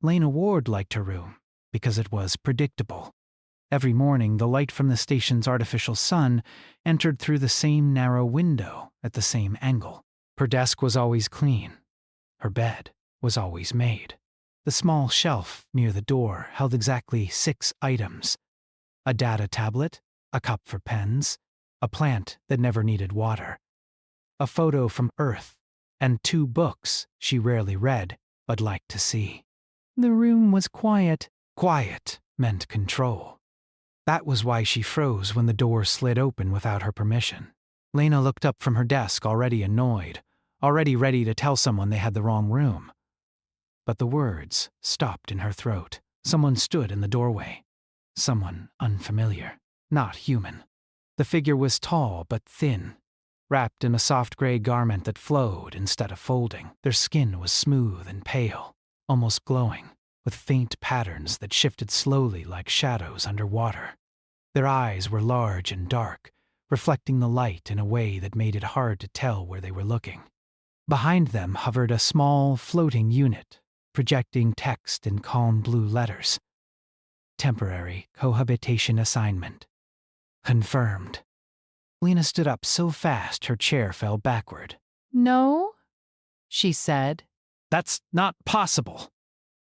Lena Ward liked her room because it was predictable. Every morning, the light from the station's artificial sun entered through the same narrow window at the same angle. Her desk was always clean. Her bed was always made. The small shelf near the door held exactly 6 items: a data tablet, a cup for pens, a plant that never needed water, a photo from Earth, and 2 books she rarely read but liked to see. The room was quiet. Quiet meant control. That was why she froze when the door slid open without her permission. Lena looked up from her desk, already annoyed, already ready to tell someone they had the wrong room. But the words stopped in her throat. Someone stood in the doorway. Someone unfamiliar, not human. The figure was tall but thin, wrapped in a soft gray garment that flowed instead of folding. Their skin was smooth and pale, almost glowing, with faint patterns that shifted slowly like shadows underwater. Their eyes were large and dark, reflecting the light in a way that made it hard to tell where they were looking. Behind them hovered a small, floating unit, projecting text in calm blue letters. Temporary cohabitation assignment. Confirmed. Lena stood up so fast her chair fell backward. "No?" she said. "That's not possible."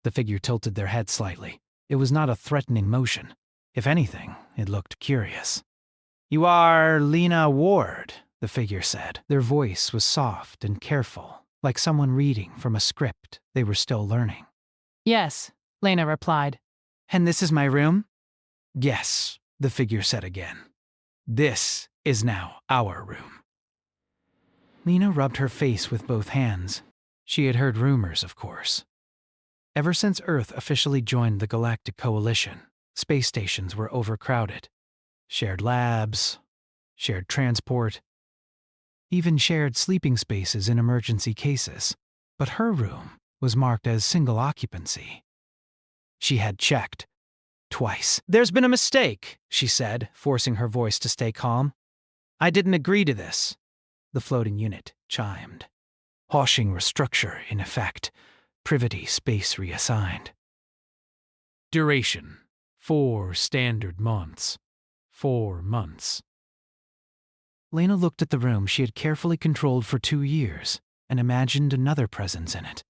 The figure tilted their head slightly. It was not a threatening motion. If anything, it looked curious. "You are Lena Ward," the figure said. Their voice was soft and careful, like someone reading from a script they were still learning. "Yes," Lena replied. "And this is my room?" "Yes," the figure said again. "This is now our room." Lena rubbed her face with both hands. She had heard rumors, of course. Ever since Earth officially joined the Galactic Coalition, space stations were overcrowded. Shared labs, shared transport, even shared sleeping spaces in emergency cases. But her room was marked as single occupancy. She had checked. Twice. "There's been a mistake," she said, forcing her voice to stay calm. "I didn't agree to this." The floating unit chimed. Hawshing restructure in effect. Privity space reassigned. Duration: 4 standard months. 4 months. Lena looked at the room she had carefully controlled for 2 years and imagined another presence in it.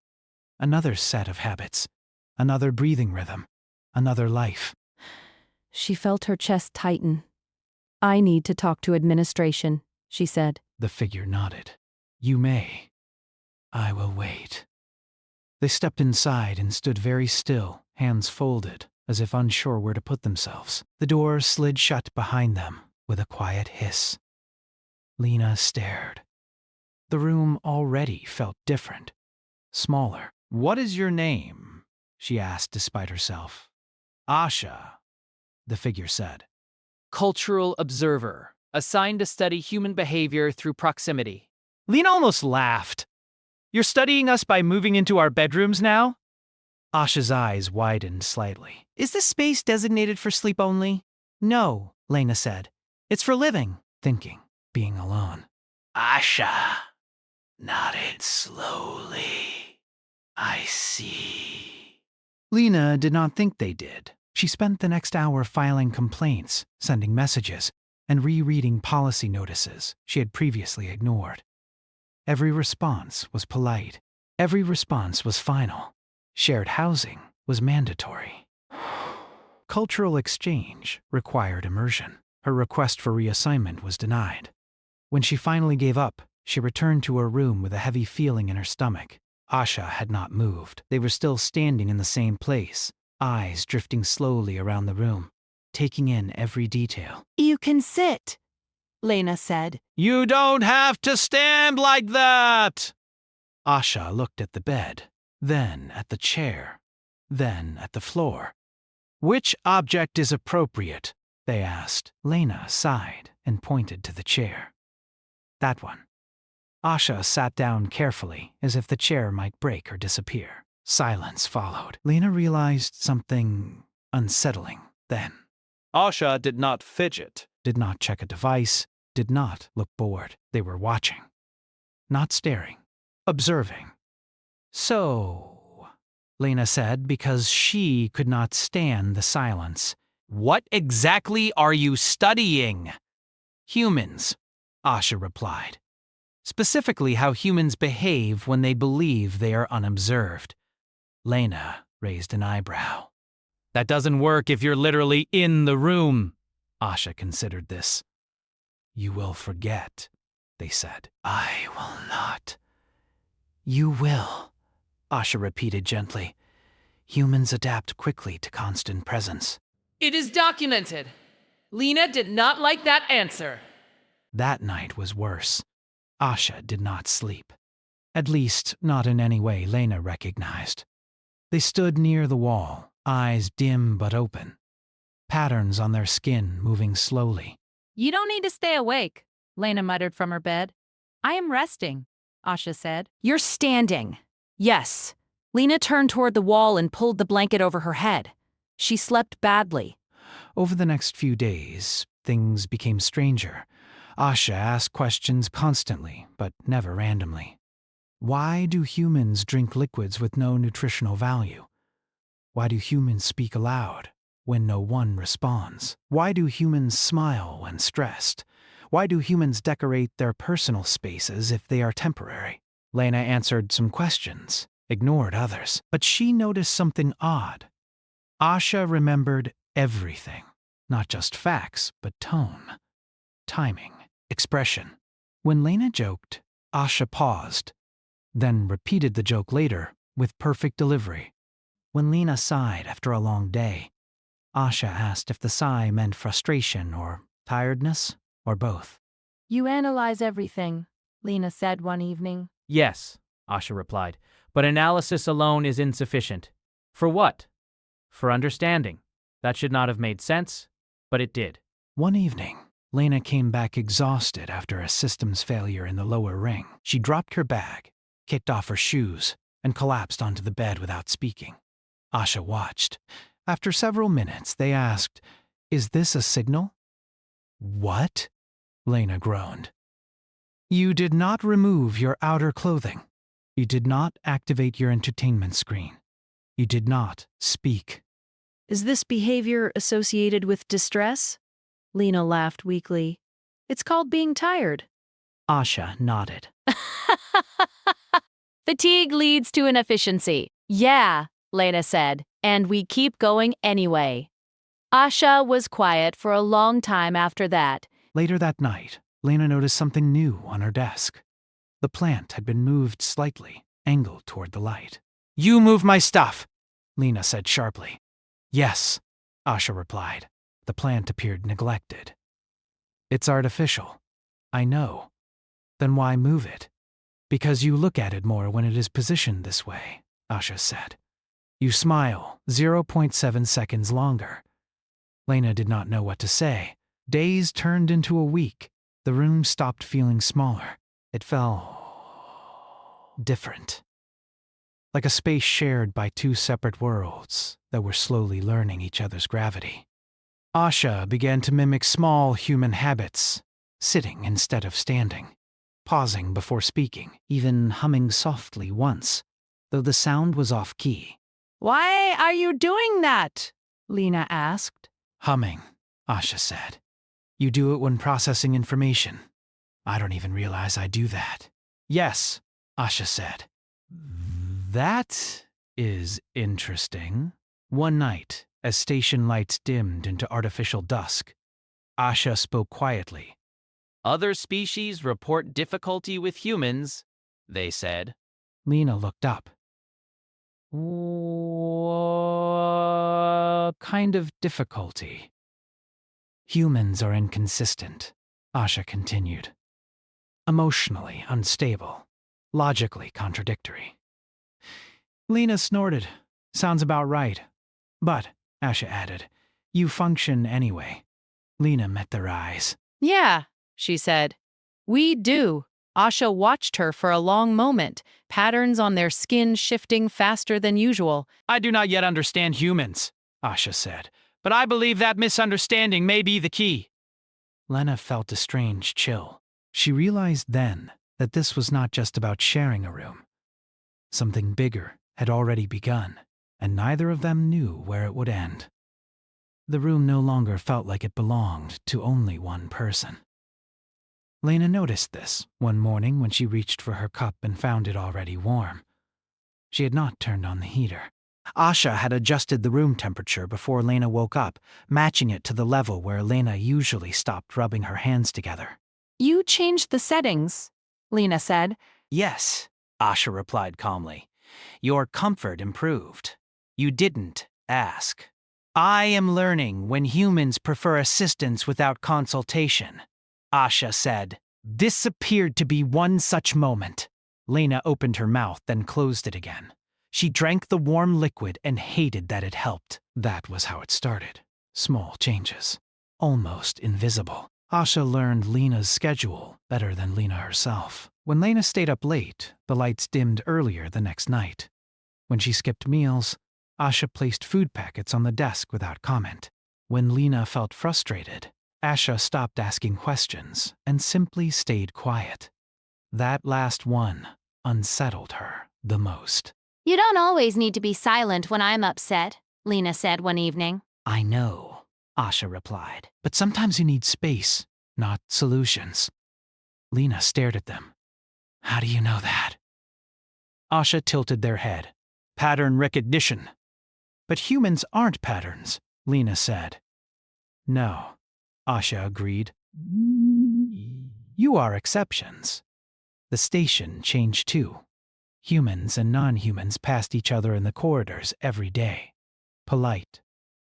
Another set of habits. Another breathing rhythm. Another life. She felt her chest tighten. "I need to talk to administration," she said. The figure nodded. "You may. I will wait." They stepped inside and stood very still, hands folded, as if unsure where to put themselves. The door slid shut behind them with a quiet hiss. Lena stared. The room already felt different, smaller. "What is your name?" she asked despite herself. "Asha," the figure said. Cultural observer, assigned to study human behavior through proximity. Lena almost laughed. "You're studying us by moving into our bedrooms now?" Asha's eyes widened slightly. "Is this space designated for sleep only?" "No," Lena said. "It's for living." Thinking, being alone. Asha nodded slowly. "I see." Lena did not think they did. She spent the next hour filing complaints, sending messages, and rereading policy notices she had previously ignored. Every response was polite. Every response was final. Shared housing was mandatory. Cultural exchange required immersion. Her request for reassignment was denied. When she finally gave up, she returned to her room with a heavy feeling in her stomach. Asha had not moved. They were still standing in the same place, eyes drifting slowly around the room, taking in every detail. "You can sit," Lena said. "You don't have to stand like that!" Asha looked at the bed, then at the chair, then at the floor. "Which object is appropriate?" they asked. Lena sighed and pointed to the chair. "That one." Asha sat down carefully, as if the chair might break or disappear. Silence followed. Lena realized something unsettling then. Asha did not fidget, did not check a device, did not look bored. They were watching. Not staring. Observing. "So," Lena said, because she could not stand the silence. What exactly are you studying? Humans, Asha replied. Specifically how humans behave when they believe they are unobserved. Lena raised an eyebrow. That doesn't work if you're literally in the room. Asha considered this. You will forget, they said. I will not. You will, Asha repeated gently. Humans adapt quickly to constant presence. It is documented. Lena did not like that answer. That night was worse. Asha did not sleep. At least, not in any way Lena recognized. They stood near the wall, eyes dim but open. Patterns on their skin moving slowly. You don't need to stay awake, Lena muttered from her bed. I am resting, Asha said. You're standing. Yes. Lena turned toward the wall and pulled the blanket over her head. She slept badly. Over the next few days, things became stranger. Asha asked questions constantly, but never randomly. Why do humans drink liquids with no nutritional value? Why do humans speak aloud when no one responds? Why do humans smile when stressed? Why do humans decorate their personal spaces if they are temporary? Lena answered some questions, ignored others, but she noticed something odd. Asha remembered everything, not just facts, but tone, timing, expression. When Lena joked, Asha paused, then repeated the joke later with perfect delivery. When Lena sighed after a long day, Asha asked if the sigh meant frustration or tiredness or both. You analyze everything, Lena said one evening. Yes, Asha replied, but analysis alone is insufficient. For what? For understanding. That should not have made sense, but it did. One evening, Lena came back exhausted after a systems failure in the lower ring. She dropped her bag, kicked off her shoes, and collapsed onto the bed without speaking. Asha watched. After several minutes, they asked, "Is this a signal?" "What?" Lena groaned. "You did not remove your outer clothing. You did not activate your entertainment screen. You did not speak." Is this behavior associated with distress? Lena laughed weakly. It's called being tired. Asha nodded. Fatigue leads to inefficiency. Yeah, Lena said, and we keep going anyway. Asha was quiet for a long time after that. Later that night, Lena noticed something new on her desk. The plant had been moved slightly, angled toward the light. "You move my stuff," Lena said sharply. "Yes," Asha replied. The plant appeared neglected. "It's artificial. I know. Then why move it?" "Because you look at it more when it is positioned this way," Asha said. "You smile 0.7 seconds longer." Lena did not know what to say. Days turned into a week. The room stopped feeling smaller. It felt different. Like a space shared by two separate worlds that were slowly learning each other's gravity. Asha began to mimic small human habits, sitting instead of standing, pausing before speaking, even humming softly once, though the sound was off-key. Why are you doing that? Lena asked. "Humming," Asha said. "You do it when processing information. I don't even realize I do that." "Yes," Asha said. "That is interesting." One night, as station lights dimmed into artificial dusk, Asha spoke quietly. Other species report difficulty with humans, they said. Lena looked up. "What kind of difficulty?" "Humans are inconsistent," Asha continued. "Emotionally unstable, logically contradictory." Lena snorted. "Sounds about right. But," Asha added, "you function anyway." Lena met their eyes. Yeah, she said. We do. Asha watched her for a long moment, patterns on their skin shifting faster than usual. "I do not yet understand humans," Asha said, "but I believe that misunderstanding may be the key." Lena felt a strange chill. She realized then that this was not just about sharing a room. Something bigger had already begun. and neither of them knew where it would end. The room no longer felt like it belonged to only one person. Lena noticed this one morning when she reached for her cup and found it already warm. She had not turned on the heater. Asha had adjusted the room temperature before Lena woke up, matching it to the level where Lena usually stopped rubbing her hands together. You changed the settings, Lena said. Yes, Asha replied calmly. Your comfort improved. You didn't ask. I am learning when humans prefer assistance without consultation, Asha said. This appeared to be one such moment. Lena opened her mouth, then closed it again. She drank the warm liquid and hated that it helped. That was how it started. Small changes. Almost invisible. Asha learned Lena's schedule better than Lena herself. When Lena stayed up late, the lights dimmed earlier the next night. When she skipped meals, Asha placed food packets on the desk without comment. When Lena felt frustrated, Asha stopped asking questions and simply stayed quiet. That last one unsettled her the most. You don't always need to be silent when I'm upset, Lena said one evening. I know, Asha replied. But sometimes you need space, not solutions. Lena stared at them. How do you know that? Asha tilted their head. Pattern recognition. But humans aren't patterns, Lena said. No, Asha agreed. You are exceptions. The station changed too. Humans and non-humans passed each other in the corridors every day. Polite,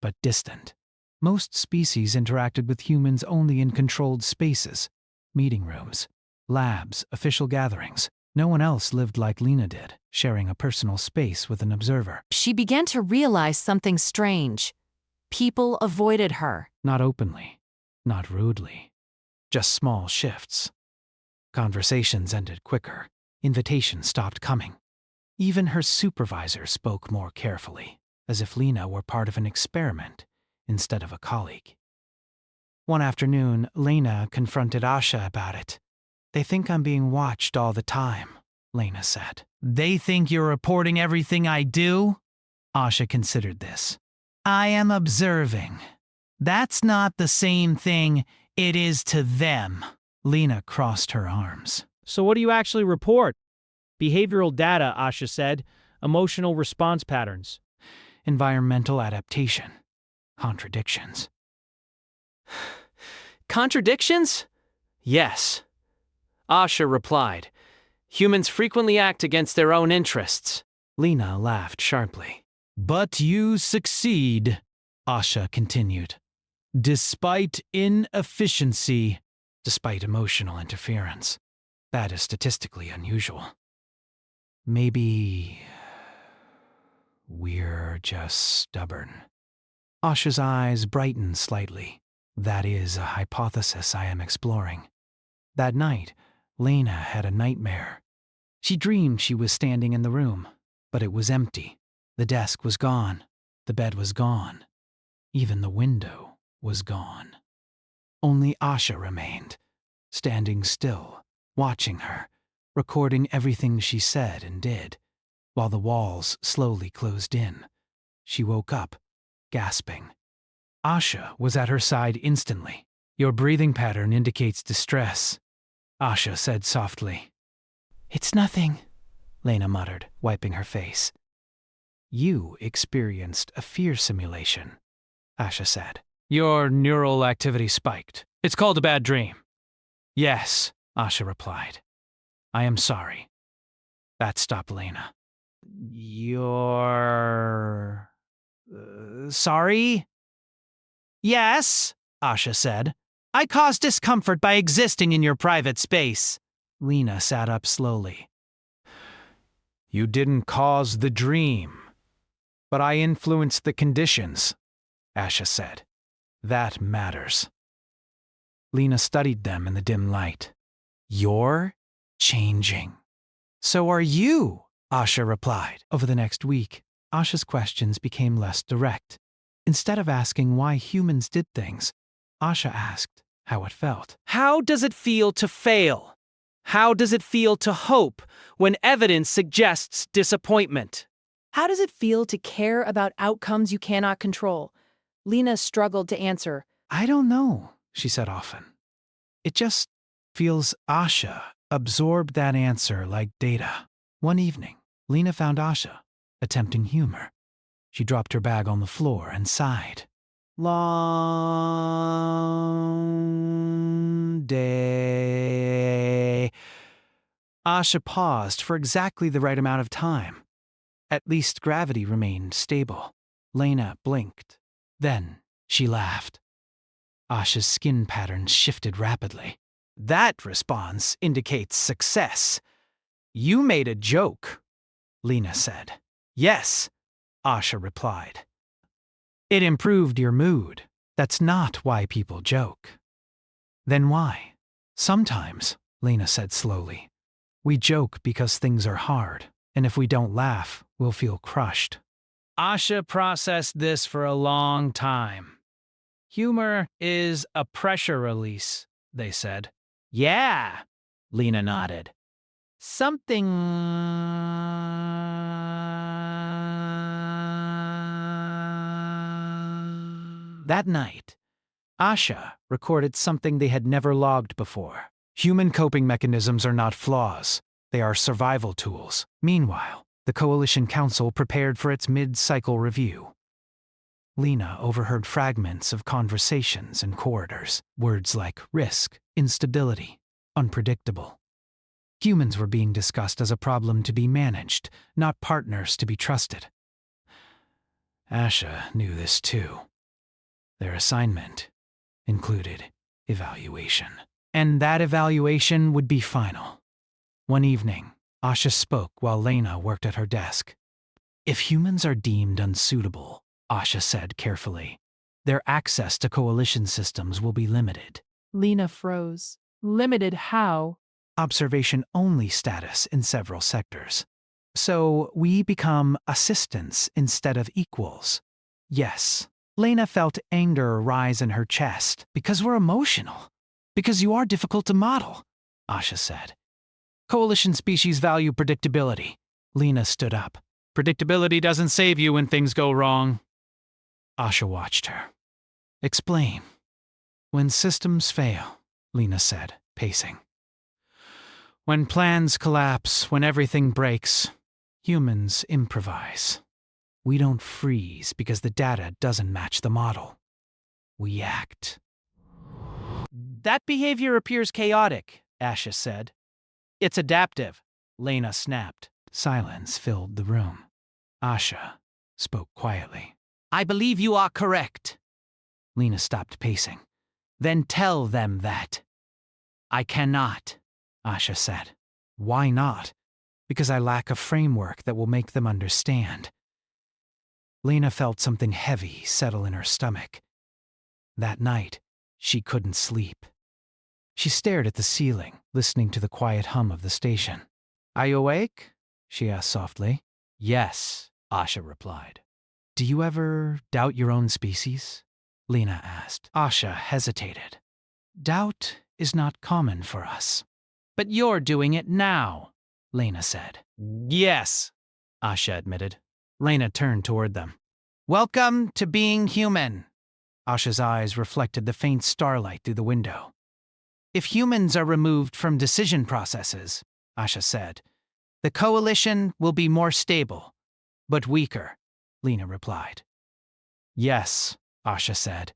but distant. Most species interacted with humans only in controlled spaces, meeting rooms, labs, official gatherings. No one else lived like Lena did, sharing a personal space with an observer. She began to realize something strange. People avoided her. Not openly, not rudely, just small shifts. Conversations ended quicker. Invitations stopped coming. Even her supervisor spoke more carefully, as if Lena were part of an experiment instead of a colleague. One afternoon, Lena confronted Asha about it. They think I'm being watched all the time, Lena said. They think you're reporting everything I do? Asha considered this. I am observing. That's not the same thing it is to them. Lena crossed her arms. So what do you actually report? Behavioral data, Asha said. Emotional response patterns. Environmental adaptation. Contradictions. Contradictions? Yes. Asha replied. Humans frequently act against their own interests. Lena laughed sharply. But you succeed, Asha continued. Despite inefficiency, despite emotional interference. That is statistically unusual. Maybe we're just stubborn. Asha's eyes brightened slightly. That is a hypothesis I am exploring. That night, Lena had a nightmare. She dreamed she was standing in the room, but it was empty. The desk was gone. The bed was gone. Even the window was gone. Only Asha remained, standing still, watching her, recording everything she said and did. While the walls slowly closed in, she woke up, gasping. Asha was at her side instantly. Your breathing pattern indicates distress, Asha said softly. It's nothing, Lena muttered, wiping her face. You experienced a fear simulation, Asha said. Your neural activity spiked. It's called a bad dream. Yes, Asha replied. I am sorry. That stopped Lena. You're... sorry? Yes, Asha said. I caused discomfort by existing in your private space. Lena sat up slowly. You didn't cause the dream, but I influenced the conditions, Asha said. That matters. Lena studied them in the dim light. You're changing. So are you, Asha replied. Over the next week, Asha's questions became less direct. Instead of asking why humans did things, Asha asked how it felt. How does it feel to fail? How does it feel to hope when evidence suggests disappointment? How does it feel to care about outcomes you cannot control? Lena struggled to answer. I don't know, she said often. It just feels Asha absorbed that answer like data. One evening, Lena found Asha attempting humor. She dropped her bag on the floor and sighed. Long day. Asha paused for exactly the right amount of time. At least gravity remained stable. Lena blinked. Then she laughed. Asha's skin patterns shifted rapidly. That response indicates success. You made a joke, Lena said. Yes, Asha replied. It improved your mood. That's not why people joke. Then why? Sometimes, Lena said slowly, we joke because things are hard, and if we don't laugh, we'll feel crushed. Asha processed this for a long time. Humor is a pressure release, they said. Yeah, Lena nodded. Something that night, Asha recorded something they had never logged before. Human coping mechanisms are not flaws, they are survival tools. Meanwhile, the Coalition Council prepared for its mid-cycle review. Lena overheard fragments of conversations in corridors, words like risk, instability, unpredictable. Humans were being discussed as a problem to be managed, not partners to be trusted. Asha knew this too. Their assignment included evaluation. And that evaluation would be final. One evening, Asha spoke while Lena worked at her desk. If humans are deemed unsuitable, Asha said carefully, their access to coalition systems will be limited. Lena froze. Limited how? Observation-only status in several sectors. So we become assistants instead of equals. Yes, Lena felt anger rise in her chest. Because we're emotional. Because you are difficult to model, Asha said. Coalition species value predictability. Lena stood up. Predictability doesn't save you when things go wrong. Asha watched her. Explain. When systems fail, Lena said, pacing. When plans collapse, when everything breaks, humans improvise. We don't freeze because the data doesn't match the model. We act. That behavior appears chaotic, Asha said. It's adaptive, Lena snapped. Silence filled the room. Asha spoke quietly. I believe you are correct. Lena stopped pacing. Then tell them that. I cannot, Asha said. Why not? Because I lack a framework that will make them understand. Lena felt something heavy settle in her stomach. That night, she couldn't sleep. She stared at the ceiling, listening to the quiet hum of the station. Are you awake? She asked softly. Yes, Asha replied. Do you ever doubt your own species? Lena asked. Asha hesitated. Doubt is not common for us. But you're doing it now, Lena said. Yes, Asha admitted. Lena turned toward them. Welcome to being human. Asha's eyes reflected the faint starlight through the window. If humans are removed from decision processes, Asha said, the coalition will be more stable, but weaker, Lena replied. Yes, Asha said.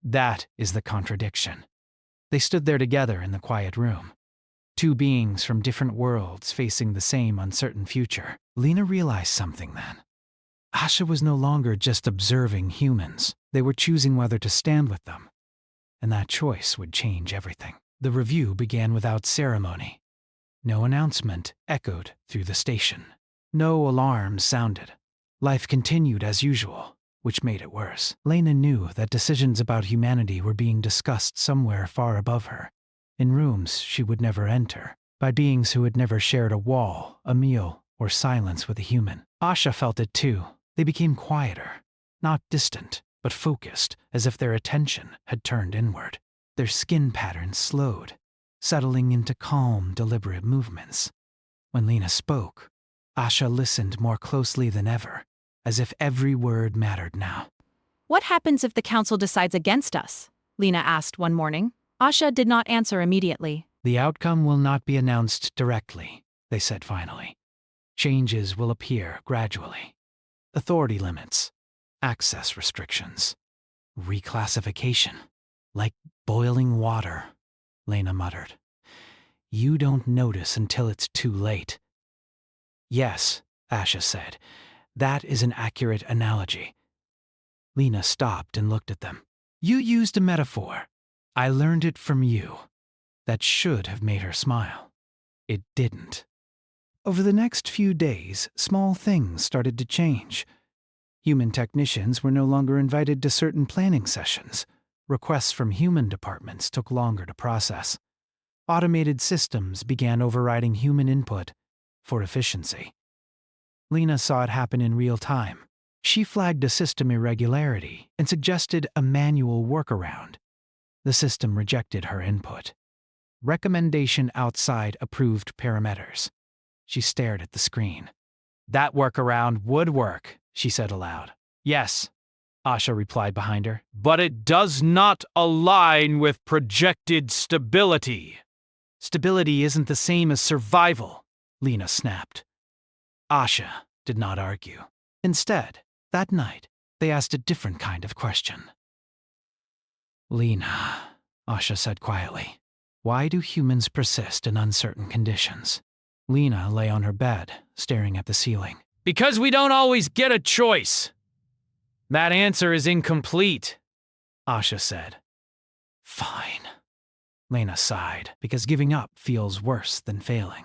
That is the contradiction. They stood there together in the quiet room. Two beings from different worlds facing the same uncertain future. Lena realized something then. Asha was no longer just observing humans. They were choosing whether to stand with them. And that choice would change everything. The review began without ceremony. No announcement echoed through the station. No alarms sounded. Life continued as usual, which made it worse. Lena knew that decisions about humanity were being discussed somewhere far above her, in rooms she would never enter, by beings who had never shared a wall, a meal, or silence with a human. Asha felt it too. They became quieter, not distant, but focused, as if their attention had turned inward. Their skin patterns slowed, settling into calm, deliberate movements. When Lena spoke, Asha listened more closely than ever, as if every word mattered now. What happens if the council decides against us? Lena asked one morning. Asha did not answer immediately. The outcome will not be announced directly, they said finally. Changes will appear gradually. Authority limits, access restrictions, reclassification. Like boiling water, Lena muttered. You don't notice until it's too late. Yes, Asha said. That is an accurate analogy. Lena stopped and looked at them. You used a metaphor. I learned it from you. That should have made her smile. It didn't. Over the next few days, small things started to change. Human technicians were no longer invited to certain planning sessions. Requests from human departments took longer to process. Automated systems began overriding human input for efficiency. Lena saw it happen in real time. She flagged a system irregularity and suggested a manual workaround. The system rejected her input. Recommendation outside approved parameters. She stared at the screen. That workaround would work, she said aloud. Yes, Asha replied behind her. But it does not align with projected stability. Stability isn't the same as survival, Lena snapped. Asha did not argue. Instead, that night, they asked a different kind of question. Lena, Asha said quietly, why do humans persist in uncertain conditions? Lena lay on her bed, staring at the ceiling. Because we don't always get a choice. That answer is incomplete, Asha said. Fine. Lena sighed, because giving up feels worse than failing.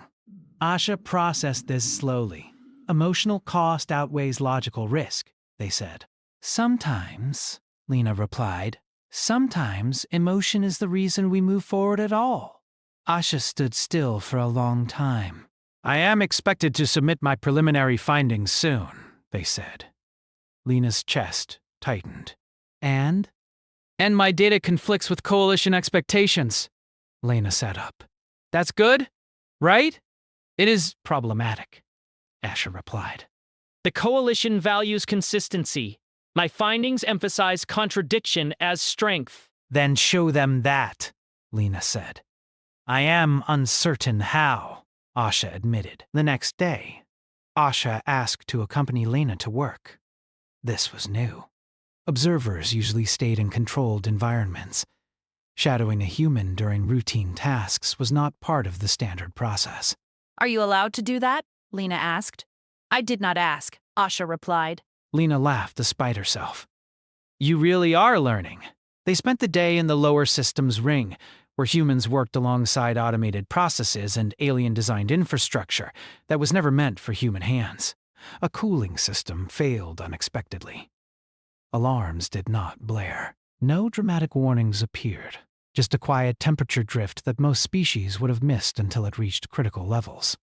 Asha processed this slowly. Emotional cost outweighs logical risk, they said. Sometimes, Lena replied, sometimes emotion is the reason we move forward at all. Asha stood still for a long time. I am expected to submit my preliminary findings soon, they said. Lena's chest tightened. And my data conflicts with coalition expectations. Lena sat up. That's good, right? It is problematic, Asha replied. The coalition values consistency. My findings emphasize contradiction as strength. Then show them that, Lena said. I am uncertain how, Asha admitted. The next day, Asha asked to accompany Lena to work. This was new. Observers usually stayed in controlled environments. Shadowing a human during routine tasks was not part of the standard process. Are you allowed to do that? Lena asked. I did not ask, Asha replied. Lena laughed despite herself. You really are learning. They spent the day in the lower systems ring, where humans worked alongside automated processes and alien-designed infrastructure that was never meant for human hands. A cooling system failed unexpectedly. Alarms did not blare. No dramatic warnings appeared, just a quiet temperature drift that most species would have missed until it reached critical levels.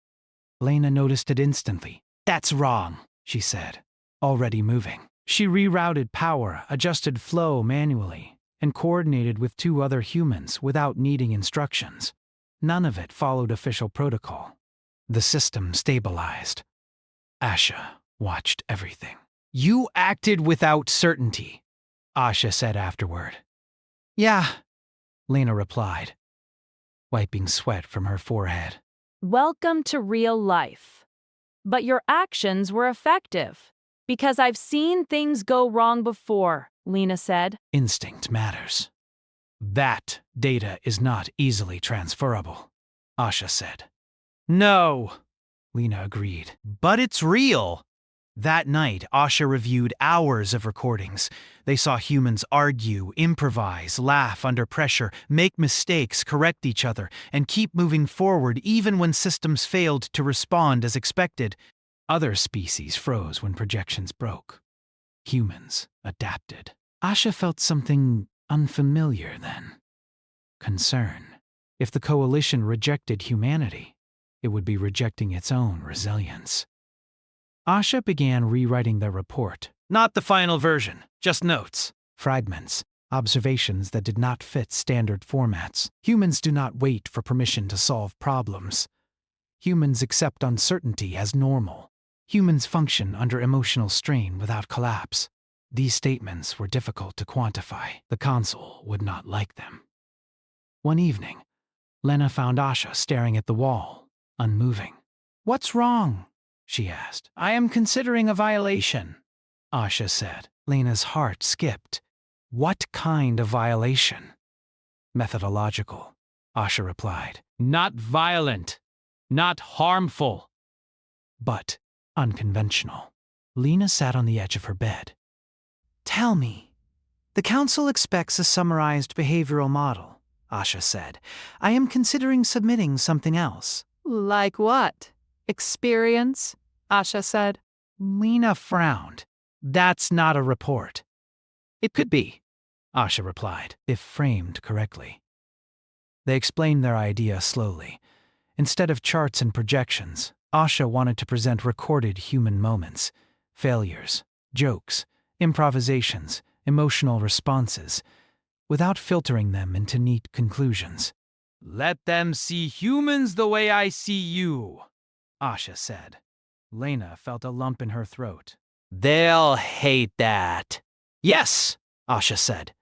Lena noticed it instantly. That's wrong, she said, already moving. She rerouted power, adjusted flow manually, and coordinated with 2 other humans without needing instructions. None of it followed official protocol. The system stabilized. Asha watched everything. You acted without certainty, Asha said afterward. Yeah, Lena replied, wiping sweat from her forehead. Welcome to real life. But your actions were effective. Because I've seen things go wrong before, Lena said. Instinct matters. That data is not easily transferable, Asha said. No, Lena agreed. But it's real. That night, Asha reviewed hours of recordings. They saw humans argue, improvise, laugh under pressure, make mistakes, correct each other, and keep moving forward even when systems failed to respond as expected. Other species froze when projections broke. Humans adapted. Asha felt something unfamiliar then. Concern. If the coalition rejected humanity, it would be rejecting its own resilience. Asha began rewriting their report. Not the final version, just notes. Fragments, observations that did not fit standard formats. Humans do not wait for permission to solve problems. Humans accept uncertainty as normal. Humans function under emotional strain without collapse. These statements were difficult to quantify. The consul would not like them. One evening, Lena found Asha staring at the wall, unmoving. "What's wrong?" she asked. "I am considering a violation," Asha said. Lena's heart skipped. "What kind of violation?" "Methodological," Asha replied. Not violent. Not harmful. "But unconventional." Lena sat on the edge of her bed. "Tell me. The council expects a summarized behavioral model," Asha said. "I am considering submitting something else." Like what? Experience? Asha said. Lena frowned. "That's not a report." "It could be," Asha replied, "if framed correctly." They explained their idea slowly. Instead of charts and projections, Asha wanted to present recorded human moments, failures, jokes, improvisations, emotional responses, without filtering them into neat conclusions. Let them see humans the way I see you, Asha said. Lena felt a lump in her throat. They'll hate that. Yes, Asha said.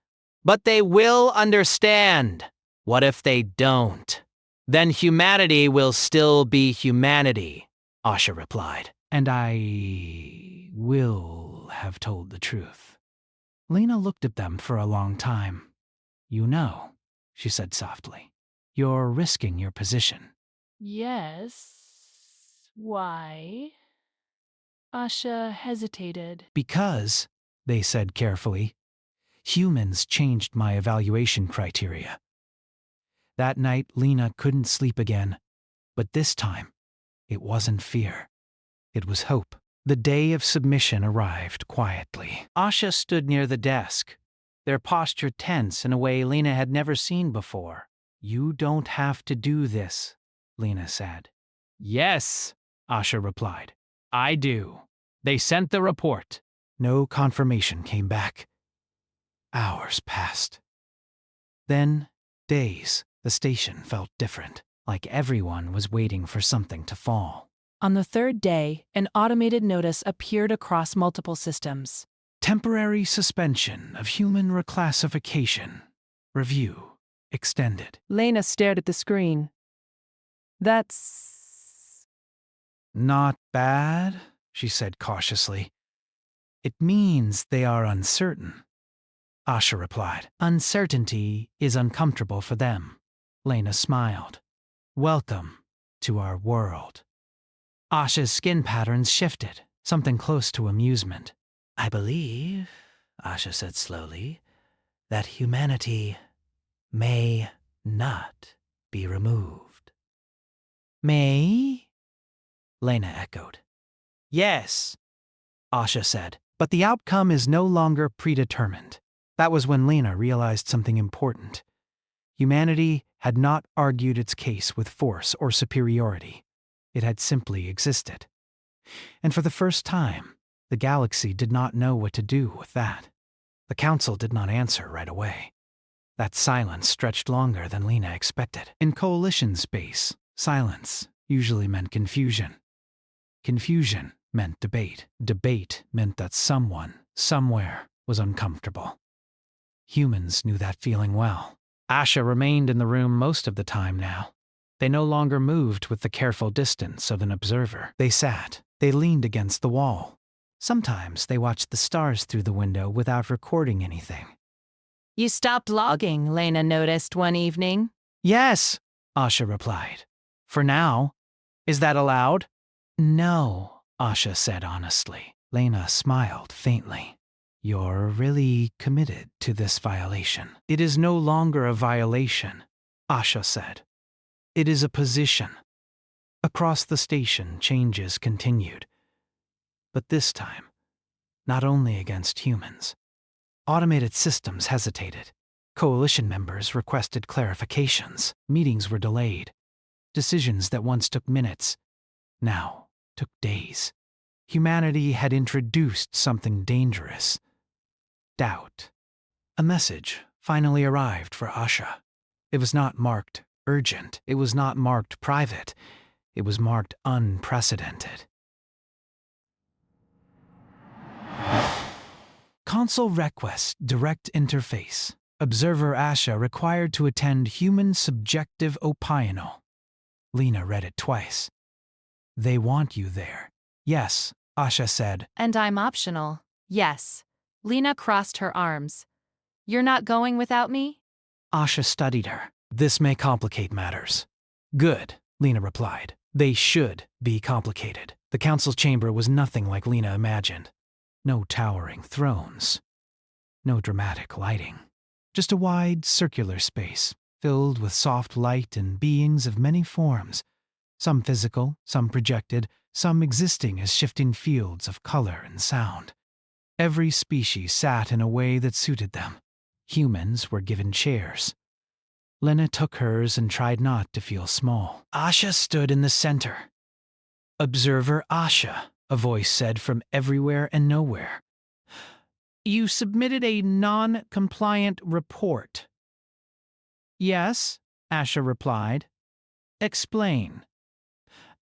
But they will understand. What if they don't? Then humanity will still be humanity, Asha replied. "And I will have told the truth." Lena looked at them for a long time. "You know," she said softly, "you're risking your position." Yes. Why? Asha hesitated. "Because," they said carefully, "humans changed my evaluation criteria." That night, Lena couldn't sleep again. But this time, it wasn't fear. It was hope. The day of submission arrived quietly. Asha stood near the desk, their posture tense in a way Lena had never seen before. "You don't have to do this," Lena said. Yes, Asha replied. I do. They sent the report. No confirmation came back. Hours passed. Then, days. The station felt different, like everyone was waiting for something to fall. On the third day, an automated notice appeared across multiple systems. Temporary suspension of human reclassification. Review extended. Lena stared at the screen. That's... Not bad, she said cautiously. "It means they are uncertain," Asha replied. "Uncertainty is uncomfortable for them." Lena smiled. "Welcome to our world." Asha's skin patterns shifted, something close to amusement. "I believe," Asha said slowly, "that humanity may not be removed." "May?" Lena echoed. "Yes," Asha said, "but the outcome is no longer predetermined." That was when Lena realized something important. Humanity had not argued its case with force or superiority. It had simply existed. And for the first time, the galaxy did not know what to do with that. The Council did not answer right away. That silence stretched longer than Lena expected. In coalition space, silence usually meant confusion. Confusion meant debate. Debate meant that someone, somewhere, was uncomfortable. Humans knew that feeling well. Asha remained in the room most of the time now. They no longer moved with the careful distance of an observer. They sat. They leaned against the wall. Sometimes they watched the stars through the window without recording anything. You stopped logging, Lena noticed one evening. "Yes," Asha replied. "For now. Is that allowed?" "No," Asha said honestly. Lena smiled faintly. "You're really committed to this violation." "It is no longer a violation," Asha said. "It is a position." Across the station, changes continued. But this time, not only against humans. Automated systems hesitated. Coalition members requested clarifications. Meetings were delayed. Decisions that once took minutes now took days. Humanity had introduced something dangerous. Doubt. A message finally arrived for Asha. It was not marked urgent. It was not marked private. It was marked unprecedented. Console request direct interface. Observer Asha required to attend human subjective opinal. Lena read it twice. They want you there. Yes, Asha said. And I'm optional. Yes. Lena crossed her arms. You're not going without me? Asha studied her. This may complicate matters. Good, Lena replied. They should be complicated. The council's chamber was nothing like Lena imagined. No towering thrones. No dramatic lighting. Just a wide, circular space, filled with soft light and beings of many forms. Some physical, some projected, some existing as shifting fields of color and sound. Every species sat in a way that suited them. Humans were given chairs. Lena took hers and tried not to feel small. Asha stood in the center. Observer Asha, a voice said from everywhere and nowhere. You submitted a non-compliant report. Yes, Asha replied. Explain.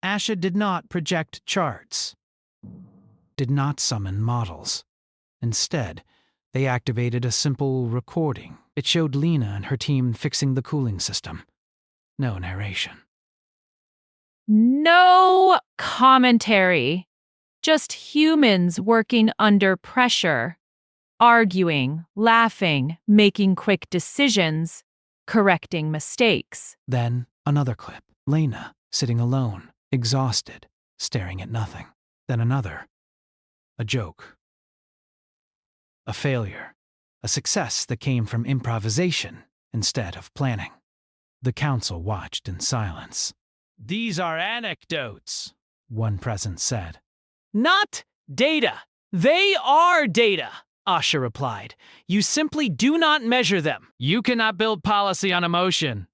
Asha did not project charts. Did not summon models. Instead, they activated a simple recording. It showed Lena and her team fixing the cooling system. No narration. No commentary. Just humans working under pressure, arguing, laughing, making quick decisions, correcting mistakes. Then another clip. Lena, sitting alone, exhausted, staring at nothing. Then another. A joke. A failure. A success that came from improvisation instead of planning. The council watched in silence. These are anecdotes, one present said. Not data. They are data, Asha replied. You simply do not measure them. You cannot build policy on emotion.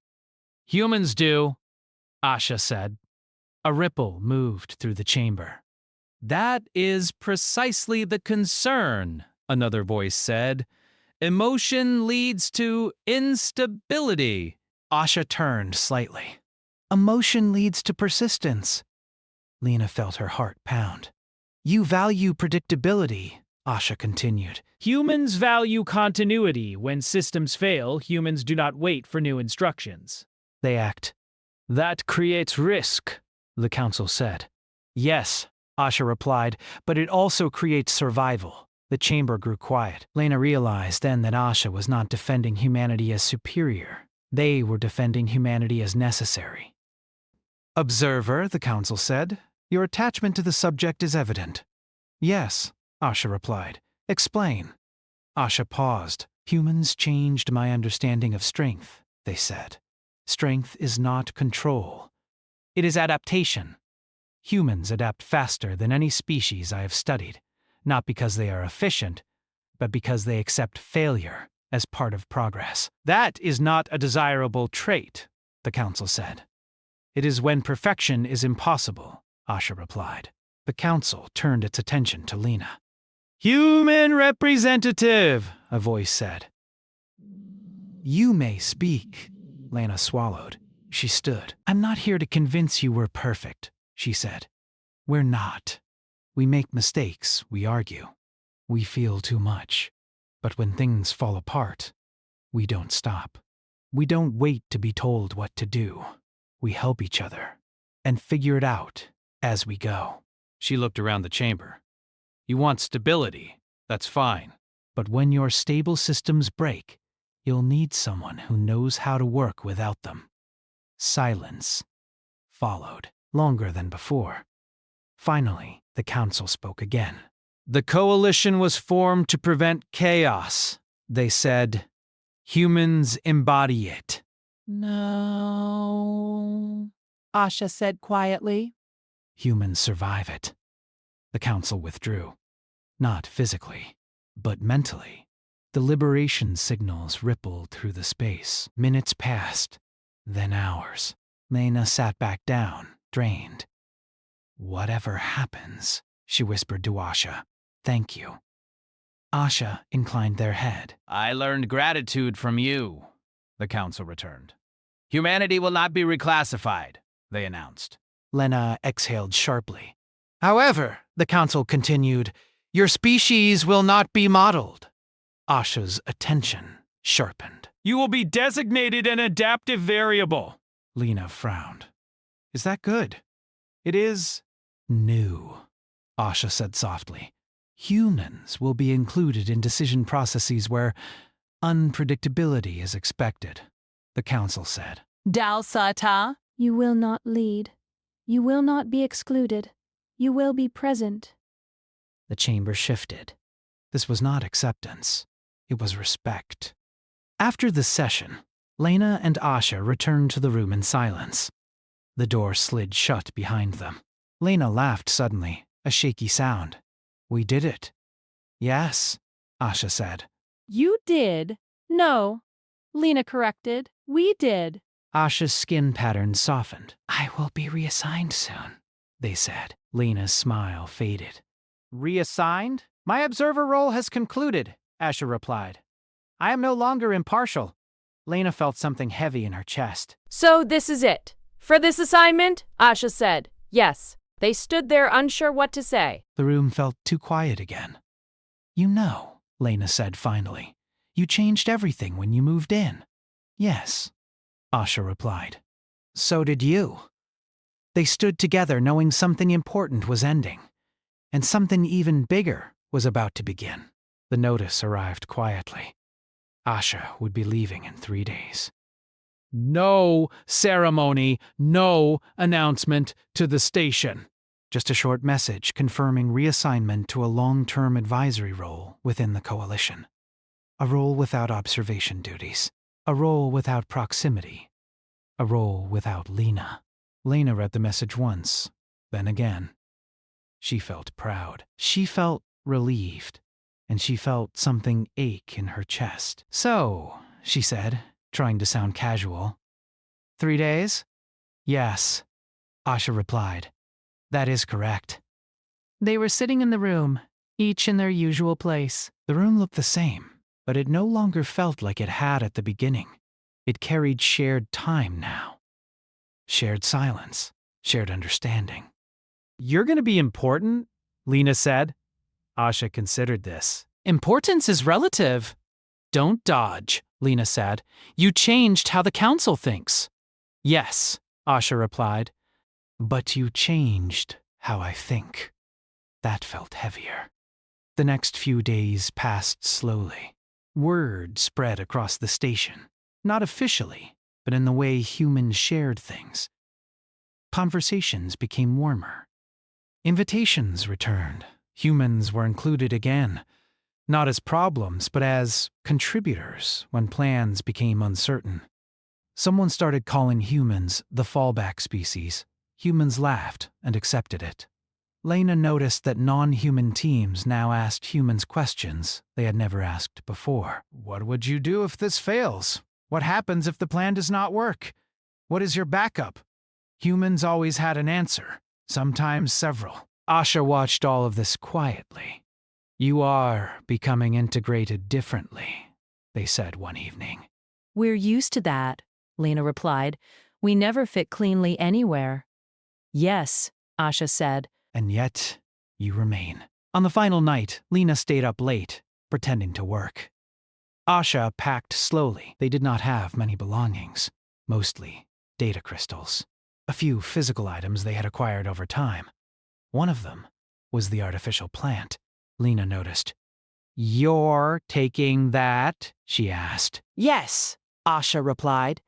Humans do, Asha said. A ripple moved through the chamber. That is precisely the concern, another voice said. Emotion leads to instability. Asha turned slightly. Emotion leads to persistence. Lena felt her heart pound. You value predictability, Asha continued. Humans value continuity. When systems fail, humans do not wait for new instructions. They act. That creates risk, the council said. Yes, Asha replied, but it also creates survival. The chamber grew quiet. Lena realized then that Asha was not defending humanity as superior. They were defending humanity as necessary. Observer, the council said, your attachment to the subject is evident. Yes, Asha replied. Explain. Asha paused. Humans changed my understanding of strength, they said. Strength is not control. It is adaptation. Humans adapt faster than any species I have studied, not because they are efficient, but because they accept failure as part of progress. That is not a desirable trait, the council said. It is when perfection is impossible, Asha replied. The council turned its attention to Lena. Human representative, a voice said. You may speak, Lena swallowed. She stood. I'm not here to convince you we're perfect, she said. We're not. We make mistakes, we argue. We feel too much. But when things fall apart, we don't stop. We don't wait to be told what to do. We help each other and figure it out as we go. She looked around the chamber. You want stability, that's fine. But when your stable systems break, you'll need someone who knows how to work without them. Silence followed, longer than before. Finally, the council spoke again. The coalition was formed to prevent chaos, they said. Humans embody it. No, Asha said quietly. Humans survive it. The council withdrew. Not physically, but mentally. The liberation signals rippled through the space. Minutes passed, then hours. Lena sat back down, drained. Whatever happens, she whispered to Asha, thank you. Asha inclined their head. I learned gratitude from you, the council returned. Humanity will not be reclassified, they announced. Lena exhaled sharply. However, the council continued, Your species will not be modeled. Asha's attention sharpened. You will be designated an adaptive variable. Lena frowned. Is that good? It is new, Asha said softly. Humans will be included in decision processes where unpredictability is expected, the council said. Dalsata? You will not lead. You will not be excluded. You will be present. The chamber shifted. This was not acceptance. It was respect. After the session, Lena and Asha returned to the room in silence. The door slid shut behind them. Lena laughed suddenly, a shaky sound. We did it. Yes, Asha said. You did. No, Lena corrected. We did. Asha's skin pattern softened. I will be reassigned soon, they said. Lena's smile faded. Reassigned? My observer role has concluded, Asha replied. I am no longer impartial. Lena felt something heavy in her chest. So this is it. For this assignment, Asha said, yes. They stood there unsure what to say. The room felt too quiet again. You know, Lena said finally. You changed everything when you moved in. Yes, Asha replied. So did you. They stood together knowing something important was ending, and something even bigger was about to begin. The notice arrived quietly. Asha would be leaving in 3 days. No ceremony, no announcement to the station. Just a short message confirming reassignment to a long-term advisory role within the coalition. A role without observation duties. A role without proximity. A role without Lena. Lena read the message once, then again. She felt proud. She felt relieved. And she felt something ache in her chest. So, she said, trying to sound casual. 3 days? Yes, Asha replied. That is correct. They were sitting in the room, each in their usual place. The room looked the same, but it no longer felt like it had at the beginning. It carried shared time now. Shared silence, shared understanding. You're going to be important, Lena said. Asha considered this. Importance is relative. Don't dodge, Lena said. You changed how the council thinks. Yes, Asha replied. But you changed how I think. That felt heavier. The next few days passed slowly. Word spread across the station. Not officially, but in the way humans shared things. Conversations became warmer. Invitations returned. Humans were included again. Not as problems, but as contributors when plans became uncertain. Someone started calling humans the fallback species. Humans laughed and accepted it. Lena noticed that non-human teams now asked humans questions they had never asked before. What would you do if this fails? What happens if the plan does not work? What is your backup? Humans always had an answer, sometimes several. Asha watched all of this quietly. You are becoming integrated differently, they said one evening. We're used to that, Lena replied. We never fit cleanly anywhere. Yes, Asha said. And yet, you remain. On the final night, Lena stayed up late, pretending to work. Asha packed slowly. They did not have many belongings, mostly data crystals. A few physical items they had acquired over time. One of them was the artificial plant. Lena noticed. You're taking that? She asked. Yes, Asha replied.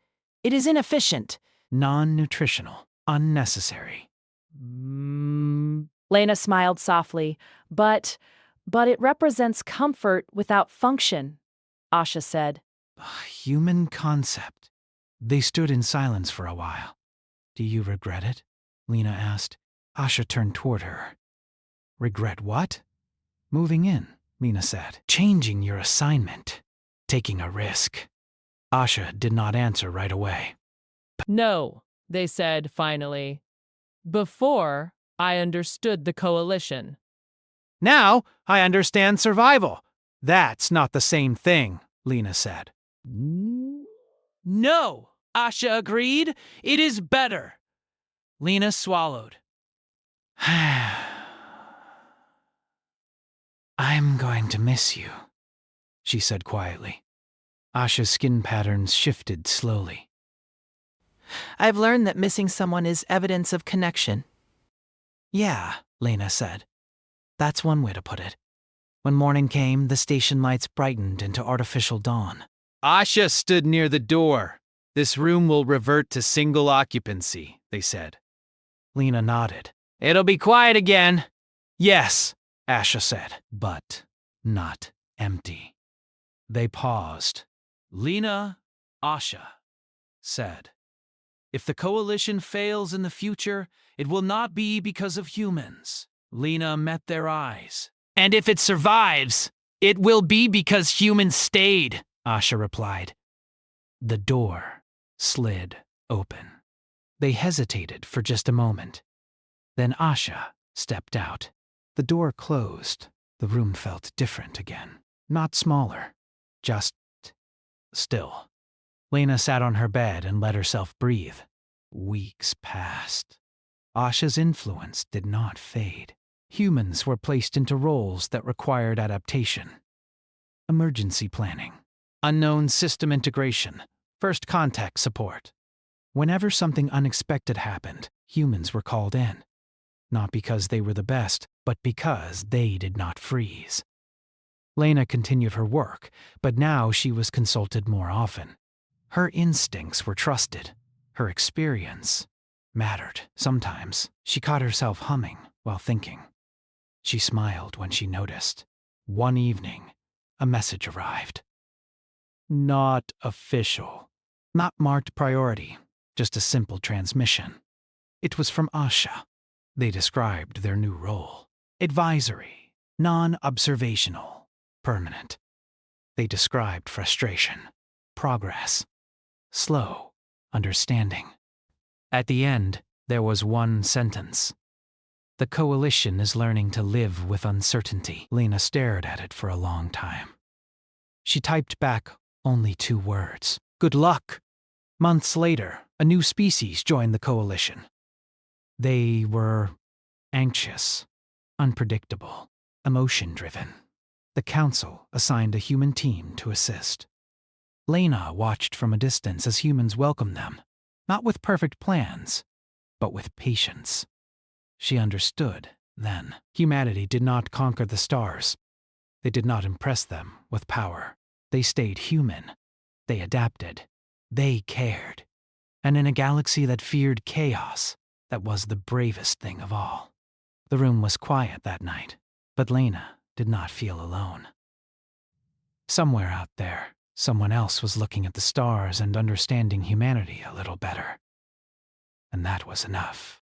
It is inefficient. Non-nutritional. Unnecessary. Lena smiled softly. But it represents comfort without function, Asha said. A human concept. They stood in silence for a while. Do you regret it? Lena asked. Asha turned toward her. Regret what? Moving in, Lena said. Changing your assignment. Taking a risk. Asha did not answer right away. No, they said finally. Before, I understood the coalition. Now, I understand survival. That's not the same thing, Lena said. No, Asha agreed. It is better. Lena swallowed. I'm going to miss you, she said quietly. Asha's skin patterns shifted slowly. I've learned that missing someone is evidence of connection. Yeah, Lena said. That's one way to put it. When morning came, the station lights brightened into artificial dawn. Asha stood near the door. This room will revert to single occupancy, they said. Lena nodded. It'll be quiet again. Yes, Asha said, but not empty. They paused. Lena, Asha said, if the coalition fails in the future, it will not be because of humans. Lena met their eyes. And if it survives, it will be because humans stayed, Asha replied. The door slid open. They hesitated for just a moment. Then Asha stepped out. The door closed. The room felt different again. Not smaller, just still. Lena sat on her bed and let herself breathe. Weeks passed. Asha's influence did not fade. Humans were placed into roles that required adaptation. Emergency planning, unknown system integration, first contact support. Whenever something unexpected happened, humans were called in. Not because they were the best, but because they did not freeze. Lena continued her work, but now she was consulted more often. Her instincts were trusted. Her experience mattered. Sometimes she caught herself humming while thinking. She smiled when she noticed. One evening, a message arrived. Not official. Not marked priority. Just a simple transmission. It was from Asha. They described their new role. Advisory. Non-observational. Permanent. They described frustration. Progress. Slow. Understanding. At the end, there was one sentence. The coalition is learning to live with uncertainty. Lena stared at it for a long time. She typed back only 2 words. Good luck. Months later, a new species joined the coalition. They were anxious, unpredictable, emotion-driven. The council assigned a human team to assist. Lena watched from a distance as humans welcomed them, not with perfect plans, but with patience. She understood then. Humanity did not conquer the stars. They did not impress them with power. They stayed human. They adapted. They cared. And in a galaxy that feared chaos, that was the bravest thing of all. The room was quiet that night, but Lena did not feel alone. Somewhere out there, someone else was looking at the stars and understanding humanity a little better. And that was enough.